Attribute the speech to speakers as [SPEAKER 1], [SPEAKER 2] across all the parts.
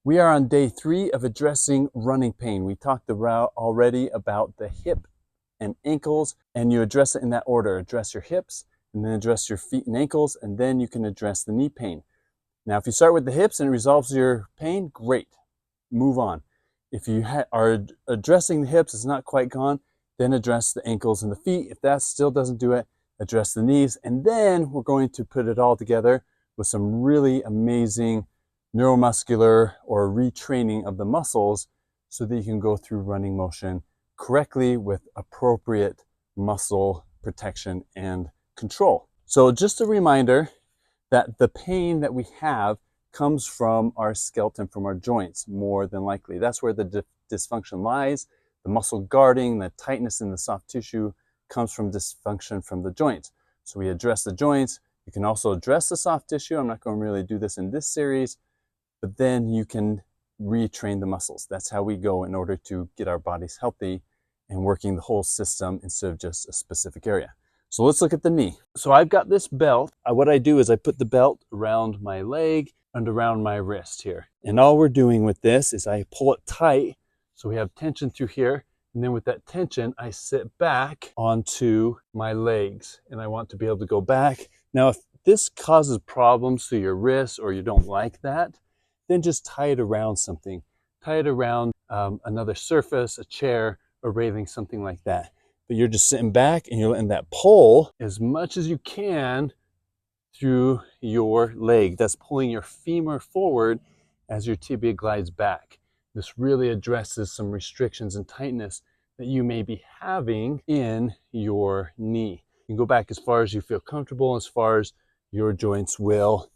[SPEAKER 1] We are on day 3 of addressing running pain. We talked already about the hip and ankles, and you address it in that order. Address your hips, and then address your feet and ankles, and then you can address the knee pain. Now, if you start with the hips and it resolves your pain, great. Move on. If you are addressing the hips, it's not quite gone, then address the ankles and the feet. If that still doesn't do it, address the knees, and then we're going to put it all together with some really amazing neuromuscular or retraining of the muscles so that you can go through running motion correctly with appropriate muscle protection and control. So just a reminder that the pain that we have comes from our skeleton, from our joints, more than likely. That's where the dysfunction lies. The muscle guarding, the tightness in the soft tissue comes from dysfunction from the joints. So we address the joints. You can also address the soft tissue. I'm not going to really do this in this series, but then you can retrain the muscles. That's how we go in order to get our bodies healthy and working the whole system instead of just a specific area. So let's look at the knee. So I've got this belt. What I do is I put the belt around my leg and around my wrist here. And all we're doing with this is I pull it tight so we have tension through here. And then with that tension, I sit back onto my legs. And I want to be able to go back. Now, if this causes problems to your wrist or you don't like that, then just tie it around something. Tie it around another surface, a chair, a railing, something like that. But you're just sitting back and you're letting that pull as much as you can through your leg. That's pulling your femur forward as your tibia glides back. This really addresses some restrictions and tightness that you may be having in your knee. You can go back as far as you feel comfortable, as far as your joints will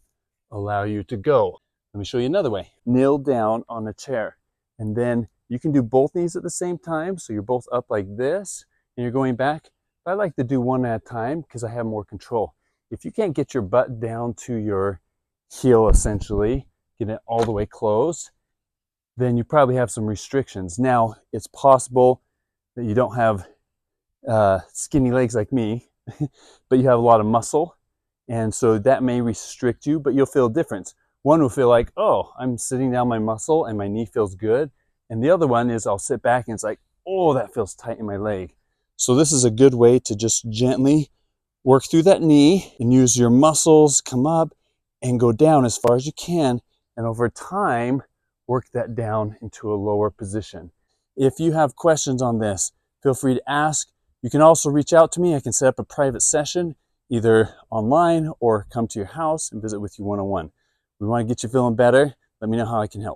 [SPEAKER 1] allow you to go. Let me show you another way. Kneel down on a chair, and then you can do both knees at the same time. So you're both up like this and you're going back. But I like to do one at a time because I have more control. If you can't get your butt down to your heel, essentially, get it all the way closed, then you probably have some restrictions. Now, it's possible that you don't have skinny legs like me, but you have a lot of muscle. And so that may restrict you, but you'll feel a difference. One will feel like, oh, I'm sitting down my muscle and my knee feels good. And the other one is I'll sit back and it's like, oh, that feels tight in my leg. So this is a good way to just gently work through that knee and use your muscles, come up and go down as far as you can. And over time, work that down into a lower position. If you have questions on this, feel free to ask. You can also reach out to me. I can set up a private session, either online or come to your house and visit with you one-on-one. We want to get you feeling better. Let me know how I can help.